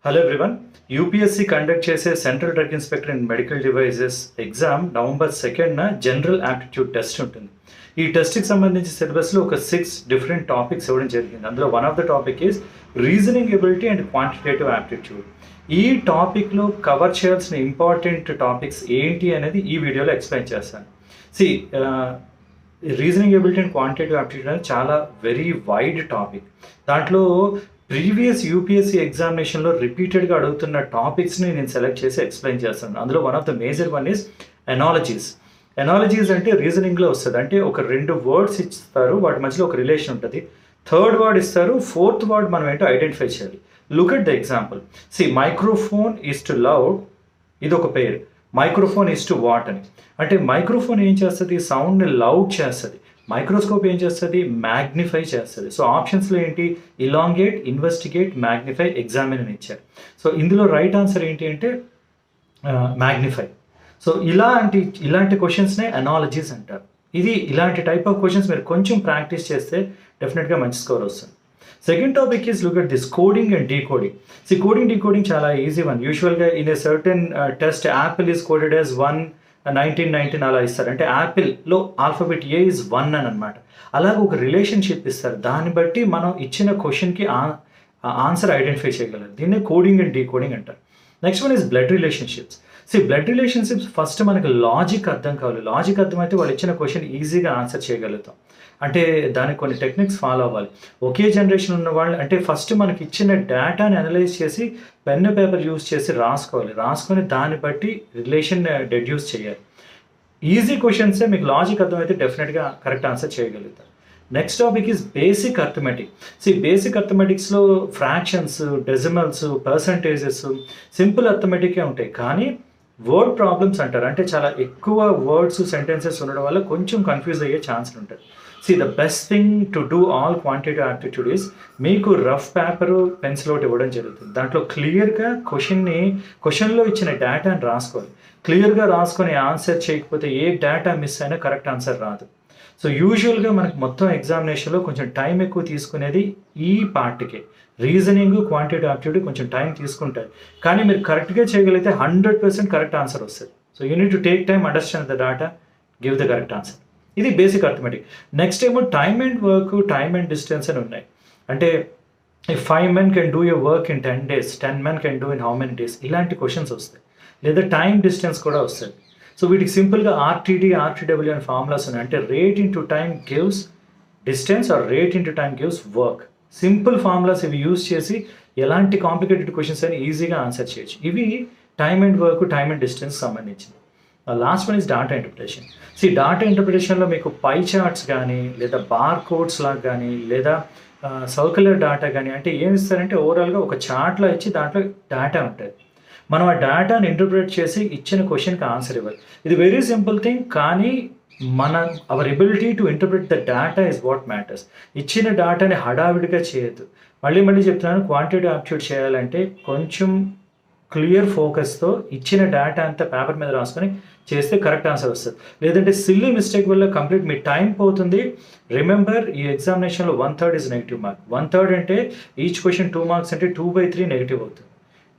Hello everyone. UPSC conduct చేసే central drug inspector in medical devices exam November 2న general aptitude test ఉంటుంది. ఈ టెస్ట్కి సంబంధించి సిలబస్లో ఒక 6 డిఫరెంట్ టాపిక్స్ ఇవ్వడం జరిగింది. అందులో one of the topic is reasoning ability and quantitative aptitude. ఈ టాపిక్లో కవర్ చేయాల్సిన ఇంపార్టెంట్ టాపిక్స్ ఏంటి అనేది ఈ వీడియోలో ఎక్స్ప్లెయిన్ చేస్తాను. Reasoning ability and quantitative aptitude అనేది చాలా వెరీ వైడ్ టాపిక్. దాంట్లో ప్రీవియస్ యూపీఎస్సీ ఎగ్జామినేషన్లో రిపీటెడ్గా అడుగుతున్న టాపిక్స్ని నేను సెలెక్ట్ చేసి ఎక్స్ప్లెయిన్ చేస్తాను. అందులో one of the major one is analogies. Analogies అంటే రీజనింగ్లో వస్తుంది. అంటే ఒక 2 వర్డ్స్ ఇస్తారు, వాటి మధ్యలో ఒక రిలేషన్ ఉంటుంది. థర్డ్ వర్డ్ ఇస్తారు, ఫోర్త్ వర్డ్ మనం ఏంటో ఐడెంటిఫై చేయాలి. Look at the example. Microphone is to loud, ఇది ఒక పేరు. మైక్రోఫోన్ ఈజ్ టు వాట్ అని. అంటే మైక్రోఫోన్ ఏం చేస్తుంది? సౌండ్ని లౌడ్ చేస్తుంది. మైక్రోస్కోప్ ఏం చేస్తుంది? మ్యాగ్నిఫై చేస్తుంది. సో ఆప్షన్స్లో ఏంటి? ఇలాంగేట్, ఇన్వెస్టిగేట్, మ్యాగ్నిఫై, ఎగ్జామిన్ అని ఇచ్చారు. సో ఇందులో రైట్ ఆన్సర్ ఏంటి అంటే మ్యాగ్నిఫై. సో ఇలాంటి క్వశ్చన్స్నే అనాలజీస్ అంటారు. ఇలాంటి టైప్ ఆఫ్ క్వశ్చన్స్ మీరు కొంచెం ప్రాక్టీస్ చేస్తే డెఫినెట్గా మంచి స్కోర్ వస్తుంది. Second topic is look at this coding and decoding. Coding decoding చాలా ఈజీ వన్. యూజువల్గా in a certain test Apple is coded as 1919 అలా ఇస్తారు. అంటే యాపిల్లో ఆల్ఫాబెట్ ఏ ఇస్ 1 అని అనమాట. అలాగే ఒక రిలేషన్షిప్ ఇస్తారు. దాన్ని బట్టి మనం ఇచ్చిన క్వశ్చన్కి ఆన్సర్ ఐడెంటిఫై చేయగలరు. దీన్నే కోడింగ్ అండ్ డీకోడింగ్ అంటారు. Next one is blood relationships. Blood relationships first మనకి లాజిక్ అర్థం కావాలి. లాజిక్ అర్థమైతే వాళ్ళు ఇచ్చిన క్వశ్చన్ ఈజీగా ఆన్సర్ చేయగలుగుతాం. అంటే దానికి కొన్ని టెక్నిక్స్ ఫాలో అవ్వాలి. ఒకే జనరేషన్ ఉన్న వాళ్ళు అంటే ఫస్ట్ మనకి ఇచ్చిన డేటాని అనలైజ్ చేసి పెన్ పేపర్ యూజ్ చేసి రాసుకొని దాన్ని బట్టి రిలేషన్ డెడ్యూస్ చేయాలి. ఈజీ క్వశ్చన్సే మీకు లాజిక్ అర్థమైతే డెఫినెట్గా కరెక్ట్ ఆన్సర్ చేయగలుగుతారు. Next topic is basic arithmetic. Basic అర్థమెటిక్స్లో ఫ్రాక్షన్స్, డెసిమల్స్, పర్సంటేజెస్ సింపుల్ అర్థమెటికే ఉంటాయి. కానీ వర్డ్ ప్రాబ్లమ్స్ అంటారు. అంటే చాలా ఎక్కువ వర్డ్స్, సెంటెన్సెస్ ఉండడం వల్ల కొంచెం కన్ఫ్యూజ్ అయ్యే ఛాన్సులు ఉంటాయి. The best thing to do all quantitative aptitude is మీకు రఫ్ పేపరు, పెన్సిల్ ఒకటి ఇవ్వడం జరుగుతుంది. దాంట్లో క్లియర్గా క్వశ్చన్లో ఇచ్చిన డేటాని రాసుకోవాలి. క్లియర్గా రాసుకొని ఆన్సర్ చేయకపోతే ఏ డేటా మిస్ అయినా కరెక్ట్ ఆన్సర్ రాదు. యూజువల్గా మనకు మొత్తం ఎగ్జామినేషన్లో కొంచెం టైం ఎక్కువ తీసుకునేది ఈ పార్ట్కే. రీజనింగ్, క్వాంటిటేటివ్ యాప్టిట్యూడ్ కొంచెం టైం తీసుకుంటాయి. కానీ మీరు కరెక్ట్గా చేయగలిగితే 100% కరెక్ట్ ఆన్సర్ వస్తుంది. You need to take time, understand the data, give the correct answer. ఇది బేసిక్ అర్థమెటిక్. నెక్స్ట్ ఏమో time and work, time and distance అని ఉన్నాయి. అంటే 5 men can do your work in 10 days, 10 men can do in how many days, ఇలాంటి questions వస్తాయి. లేదా time distance కూడా వస్తుంది. వీటికి సింపుల్గా ఆర్టీడీ, ఆర్టీడబ్ల్యూ అని ఫార్ములాస్ ఉన్నాయి. అంటే rate into time gives distance or rate into time gives work. Simple formulas ఇవి యూజ్ చేసి ఎలాంటి కాంప్లికేటెడ్ క్వశ్చన్స్ అని ఈజీగా ఆన్సర్ చేయొచ్చు. ఇవి time and work, time and distance సంబంధించింది. Last one is data interpretation. Data ఇంటర్ప్రిటేషన్లో మీకు పై చార్ట్స్ కానీ, లేదా బార్ కోడ్స్ లాగా కానీ, లేదా సర్క్యులర్ డేటా కానీ, అంటే ఏమి ఇస్తారంటే ఓవరాల్గా ఒక చార్ట్లో ఇచ్చి దాంట్లో డేటా ఉంటుంది. మనం ఆ డేటాని ఇంటర్ప్రిట్ చేసి ఇచ్చిన క్వశ్చన్కి ఆన్సర్ ఇవ్వాలి. ఇది వెరీ సింపుల్ థింగ్. కానీ our ability to interpret the data is what matters. ఇచ్చిన డేటాని హడావిడిగా చేయొద్దు. మళ్ళీ చెప్తున్నాను, క్వాంటిటేటివ్ యాప్టిట్యూడ్ చేయాలంటే కొంచెం క్లియర్ ఫోకస్తో ఇచ్చిన డేటా అంతా పేపర్ మీద రాసుకొని చేస్తే కరెక్ట్ ఆన్సర్ వస్తుంది. లేదంటే సిల్లీ మిస్టేక్ వల్ల కంప్లీట్ మీ టైం పోతుంది. రిమెంబర్, ఈ ఎగ్జామినేషన్లో 1/3 ఇస్ నెగిటివ్ మార్క్. 1/3 అంటే ఈచ్ క్వశ్చన్ 2 marks అంటే 2/3 నెగిటివ్ అవుతుంది.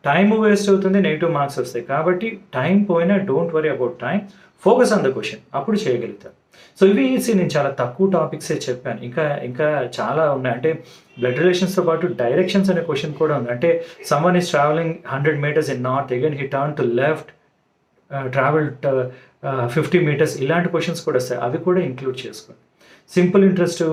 టైం వేస్ట్ అవుతుంది, నెగిటివ్ మార్క్స్ వస్తాయి. కాబట్టి టైం పోయినా don't worry about time, focus on the question, అప్పుడు చేయగలుగుతారు. ఇవి నేను చాలా తక్కువ టాపిక్సే చెప్పాను. ఇంకా చాలా ఉన్నాయి. అంటే బ్లడ్ రిలేషన్స్తో పాటు డైరెక్షన్స్ అనే క్వశ్చన్ కూడా ఉంది. అంటే someone is travelling 100 meters in north, again he turn to left, travelled 50 meters, ఇలాంటి క్వశ్చన్స్ కూడా వస్తాయి. అవి కూడా ఇంక్లూడ్ చేసుకోండి. సింపుల్ ఇంట్రెస్ట్,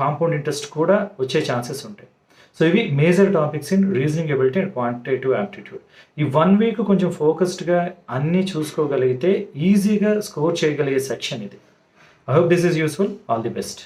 కాంపౌండ్ ఇంట్రెస్ట్ కూడా వచ్చే ఛాన్సెస్ ఉంటాయి. ఇవి major topics in reasoning ability and quantitative aptitude. ఈ 1 week కొంచెం ఫోకస్డ్గా అన్నీ చూసుకోగలిగితే ఈజీగా స్కోర్ చేయగలిగే సెక్షన్ ఇది. I hope this is useful. All the best.